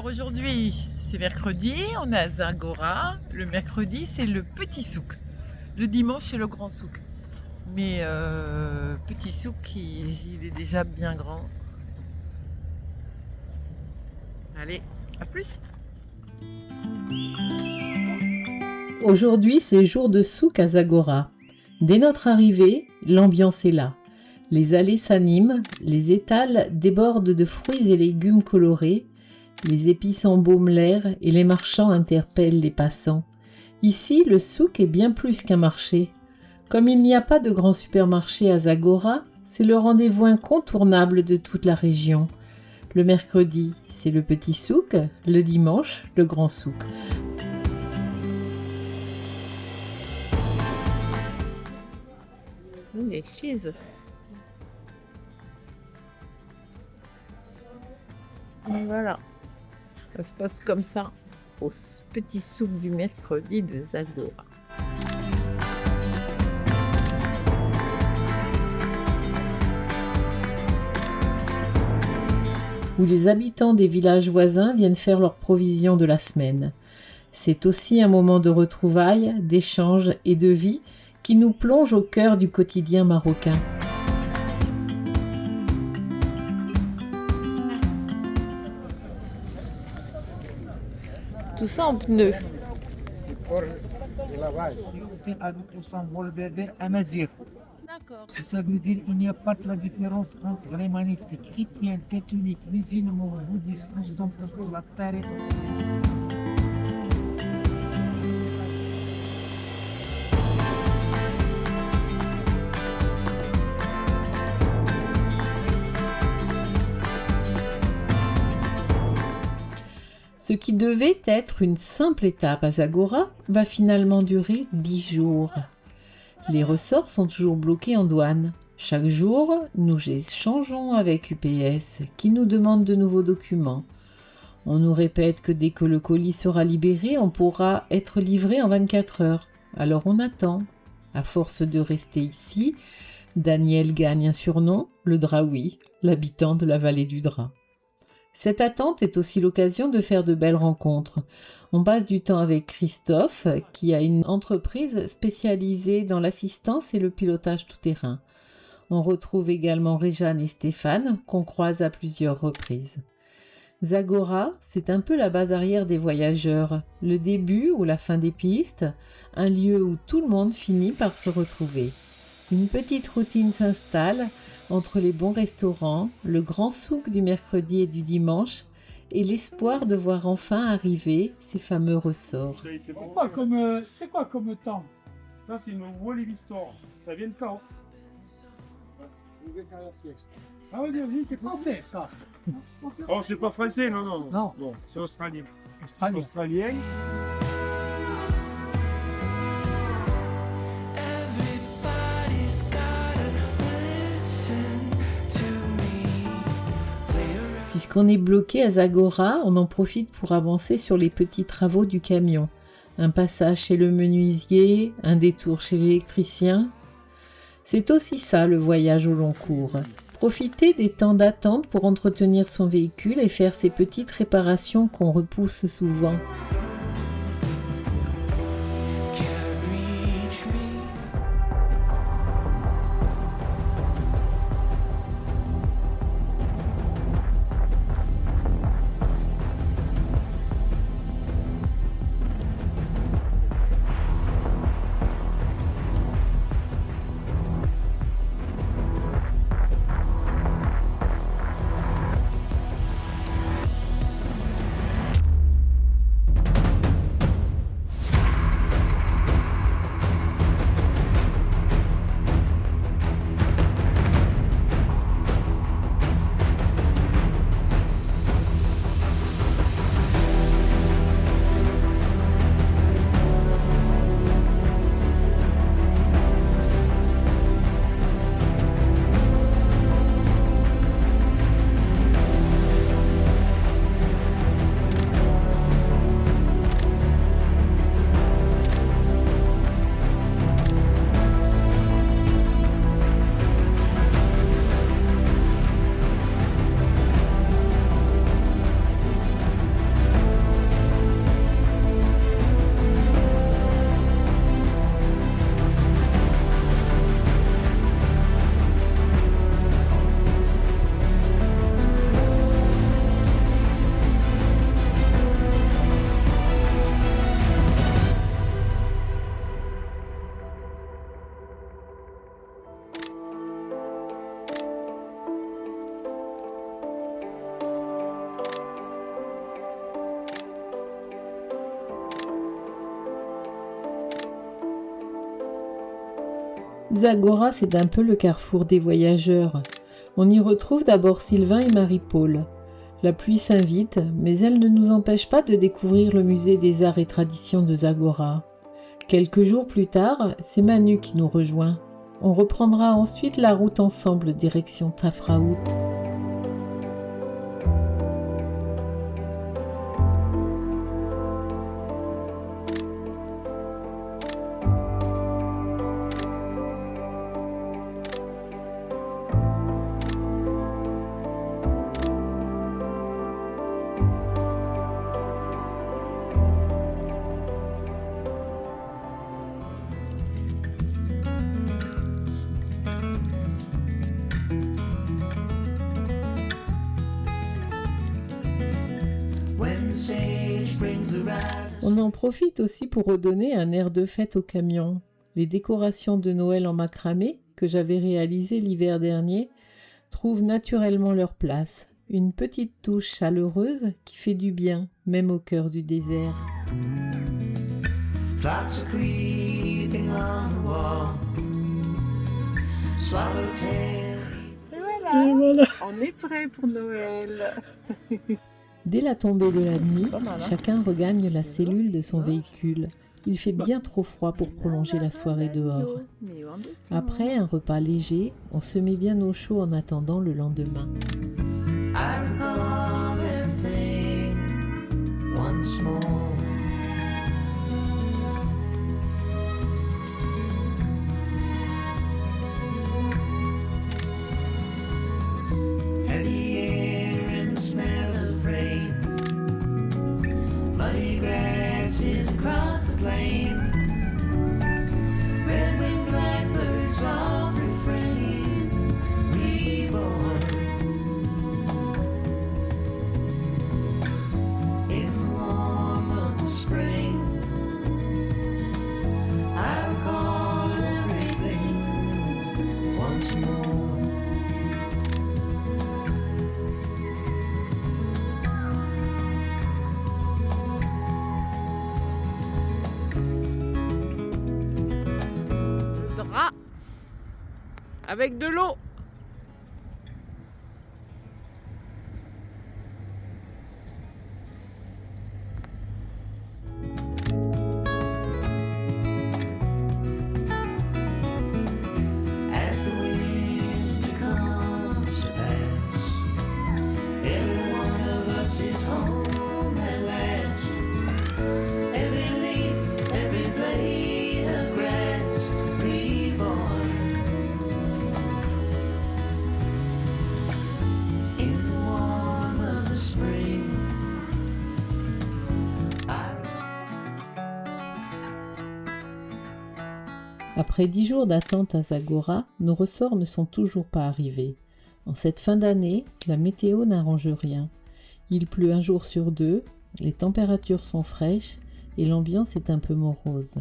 Alors aujourd'hui, c'est mercredi, on est à Zagora. Le mercredi, c'est le petit souk. Le dimanche, c'est le grand souk. Mais petit souk, il est déjà bien grand. Allez, à plus. Aujourd'hui, c'est jour de souk à Zagora. Dès notre arrivée, l'ambiance est là. Les allées s'animent, les étals débordent de fruits et légumes colorés, les épices embaument l'air et les marchands interpellent les passants. Ici, le souk est bien plus qu'un marché. Comme il n'y a pas de grand supermarché à Zagora, c'est le rendez-vous incontournable de toute la région. Le mercredi, c'est le petit souk, le dimanche, le grand souk. Les cheese. Et voilà. Ça se passe comme ça au petit souk du mercredi de Zagora. Où les habitants des villages voisins viennent faire leurs provisions de la semaine. C'est aussi un moment de retrouvailles, d'échanges et de vie qui nous plonge au cœur du quotidien marocain. Tout ça en pneus. Pour le lavage. Nous sommes amazigh. D'accord. Ça veut dire qu'il n'y a pas de la différence entre l'humanité chrétienne, catholique, musulman, bouddhiste. Nous sommes tous la terre. Ce qui devait être une simple étape à Zagora va finalement durer 10 jours. Les ressorts sont toujours bloqués en douane. Chaque jour, nous échangeons avec UPS qui nous demande de nouveaux documents. On nous répète que dès que le colis sera libéré, on pourra être livré en 24 heures. Alors on attend. À force de rester ici, Daniel gagne un surnom, le Draoui, l'habitant de la vallée du Drap. Cette attente est aussi l'occasion de faire de belles rencontres. On passe du temps avec Christophe, qui a une entreprise spécialisée dans l'assistance et le pilotage tout-terrain. On retrouve également Réjeanne et Stéphane, qu'on croise à plusieurs reprises. Zagora, c'est un peu la base arrière des voyageurs, le début ou la fin des pistes, un lieu où tout le monde finit par se retrouver. Une petite routine s'installe entre les bons restaurants, le grand souk du mercredi et du dimanche et l'espoir de voir enfin arriver ces fameux ressorts. C'est quoi comme temps? Ça, c'est une Wally Store. Ça vient de quand? Ah oui, oui, c'est français, ça. Oh, c'est pas français, non, non. Non. Bon, c'est australien. Australien. Australien. Puisqu'on est bloqué à Zagora, on en profite pour avancer sur les petits travaux du camion. Un passage chez le menuisier, un détour chez l'électricien. C'est aussi ça le voyage au long cours. Profiter des temps d'attente pour entretenir son véhicule et faire ces petites réparations qu'on repousse souvent. Zagora, c'est un peu le carrefour des voyageurs. On y retrouve d'abord Sylvain et Marie-Paul. La pluie s'invite, mais elle ne nous empêche pas de découvrir le musée des arts et traditions de Zagora. Quelques jours plus tard, c'est Manu qui nous rejoint. On reprendra ensuite la route ensemble direction Tafraout. On en profite aussi pour redonner un air de fête au camion. Les décorations de Noël en macramé, que j'avais réalisées l'hiver dernier, trouvent naturellement leur place. Une petite touche chaleureuse qui fait du bien, même au cœur du désert. Clocks are creeping on the wall. Swallowtail. Et voilà, on est prêt pour Noël. Dès la tombée de la nuit, Pas mal, hein. chacun regagne la cellule de son véhicule. Il fait bien trop froid pour prolonger la soirée dehors. Après un repas léger, on se met bien au chaud en attendant le lendemain. I recall everything once more. Heavy air and the smell of rain. Muddy grasses across the plain. Red-winged blackbirds soft refrain. Reborn. In the warm of the spring, I recall everything once more. Le drap avec de l'eau. As the winter comes to pass, every one of us is home at last. Every leaf, every blade of grass reborn. In the warm of the spring, Après 10 jours d'attente à Zagora, nos ressorts ne sont toujours pas arrivés. En cette fin d'année, la météo n'arrange rien. Il pleut un jour sur deux, les températures sont fraîches et l'ambiance est un peu morose.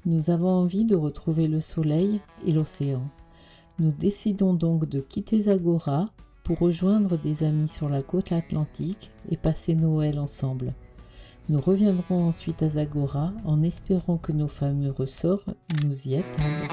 Nous avons envie de retrouver le soleil et l'océan. Nous décidons donc de quitter Zagora pour rejoindre des amis sur la côte atlantique et passer Noël ensemble. Nous reviendrons ensuite à Zagora en espérant que nos fameux ressorts nous y attendent.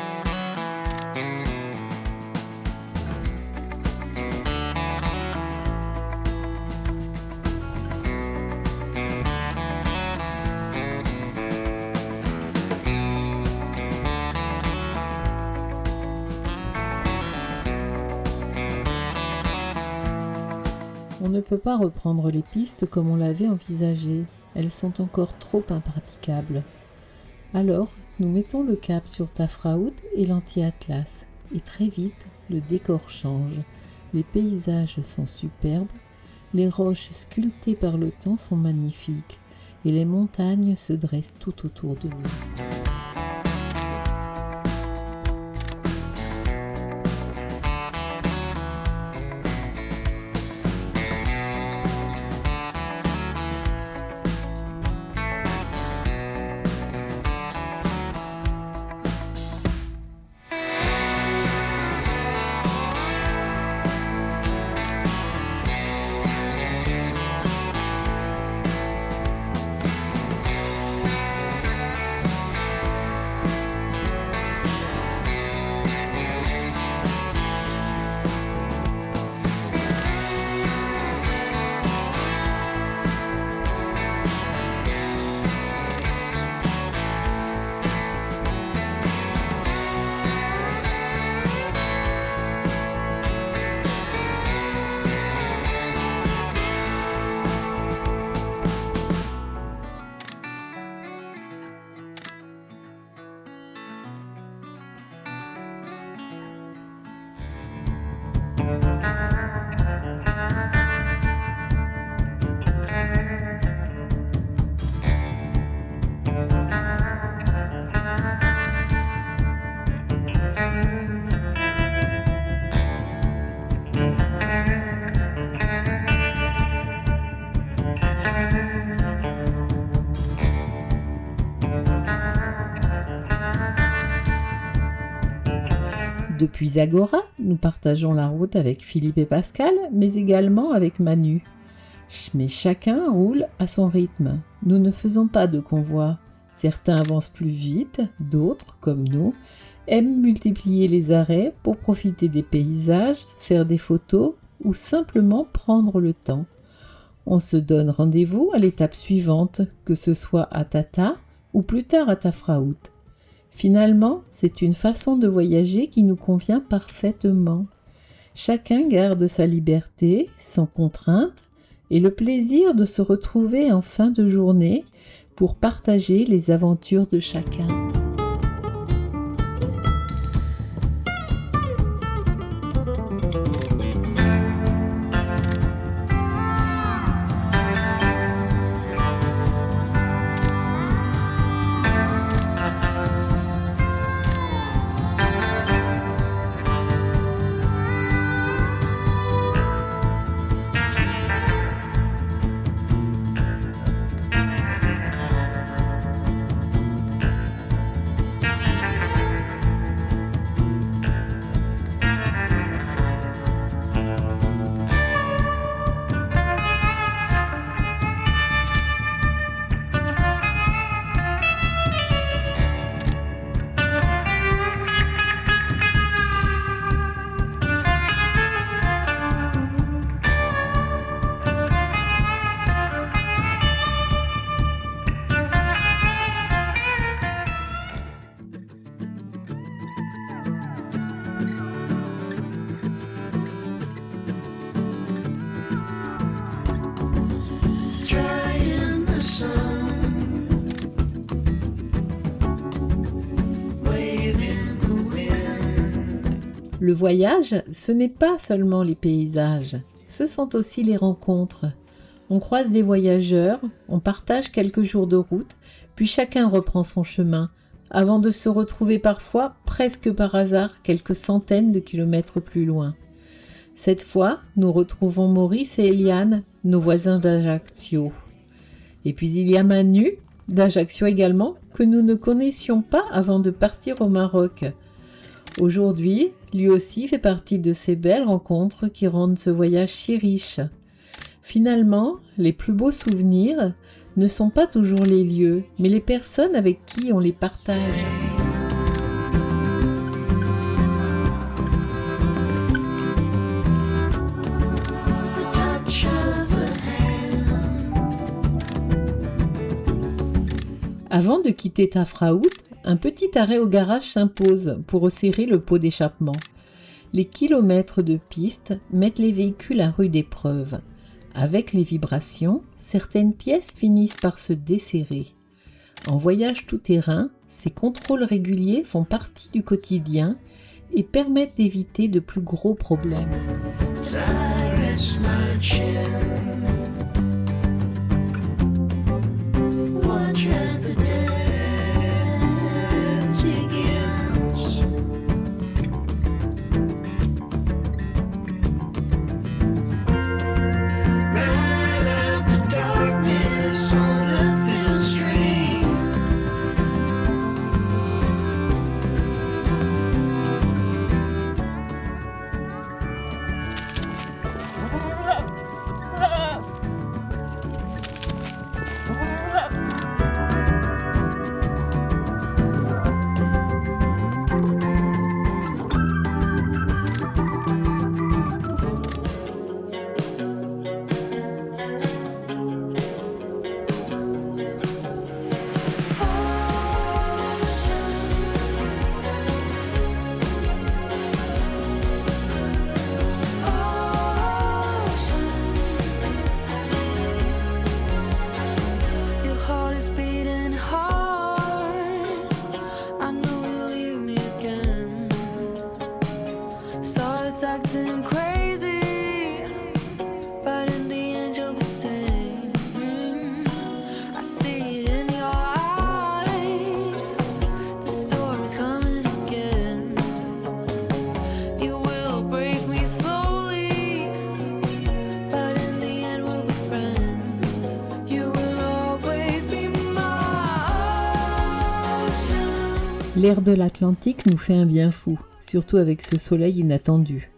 On ne peut pas reprendre les pistes comme on l'avait envisagé. Elles sont encore trop impraticables. Alors, nous mettons le cap sur Tafraout et l'Anti-Atlas. Et très vite, le décor change. Les paysages sont superbes, les roches sculptées par le temps sont magnifiques, et les montagnes se dressent tout autour de nous. Depuis Zagora, nous partageons la route avec Philippe et Pascal, mais également avec Manu. Mais chacun roule à son rythme. Nous ne faisons pas de convoi. Certains avancent plus vite, d'autres, comme nous, aiment multiplier les arrêts pour profiter des paysages, faire des photos ou simplement prendre le temps. On se donne rendez-vous à l'étape suivante, que ce soit à Tata ou plus tard à Tafraout. Finalement, c'est une façon de voyager qui nous convient parfaitement. Chacun garde sa liberté, sans contrainte, et le plaisir de se retrouver en fin de journée pour partager les aventures de chacun. Dry in the sun, wave in the wind. Le voyage, ce n'est pas seulement les paysages, ce sont aussi les rencontres. On croise des voyageurs, on partage quelques jours de route, puis chacun reprend son chemin, avant de se retrouver parfois, presque par hasard, quelques centaines de kilomètres plus loin. Cette fois, nous retrouvons Maurice et Eliane, nos voisins d'Ajaccio. Et puis il y a Manu, d'Ajaccio également, que nous ne connaissions pas avant de partir au Maroc. Aujourd'hui, lui aussi fait partie de ces belles rencontres qui rendent ce voyage si riche. Finalement, les plus beaux souvenirs ne sont pas toujours les lieux, mais les personnes avec qui on les partage. The touch of a hand. Avant de quitter Tafraout, un petit arrêt au garage s'impose pour resserrer le pot d'échappement. Les kilomètres de piste mettent les véhicules à rude épreuve. Avec les vibrations, certaines pièces finissent par se desserrer. En voyage tout-terrain, ces contrôles réguliers font partie du quotidien et permettent d'éviter de plus gros problèmes. As I rest my chin, watch as the dance begins. Ride out the darkness on a field stream. Your heart is beating hard. I know you'll leave me again. Starts acting crazy, but in the end you'll be sane. I see it in your eyes. The storm's coming again. You will break me slowly, but in the end we'll be friends. You will always be my ocean. L'air de l'Atlantique nous fait un bien fou. surtout avec ce soleil inattendu.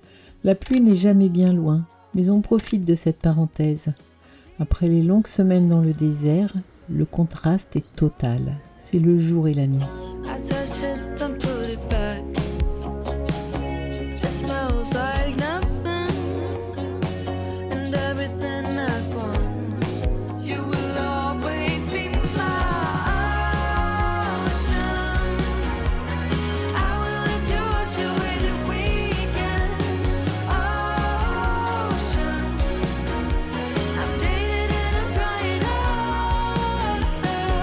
La pluie n'est jamais bien loin, mais on profite de cette parenthèse. Après les longues semaines dans le désert, le contraste est total. C'est le jour et la nuit. I touch it and put it back. It smells like nothing and everything at once. You will always be my ocean. I will let you wash away the weekend. Ocean, I'm jaded and I'm trying out there.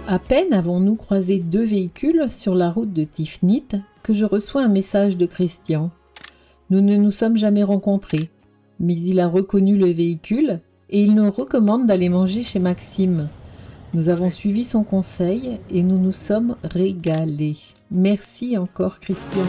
À peine avons-nous croisé 2 véhicules sur la route de Tifnit que je reçois un message de Christian. Nous ne nous sommes jamais rencontrés, mais il a reconnu le véhicule et il nous recommande d'aller manger chez Maxime. Nous avons suivi son conseil et nous nous sommes régalés. Merci encore Christian.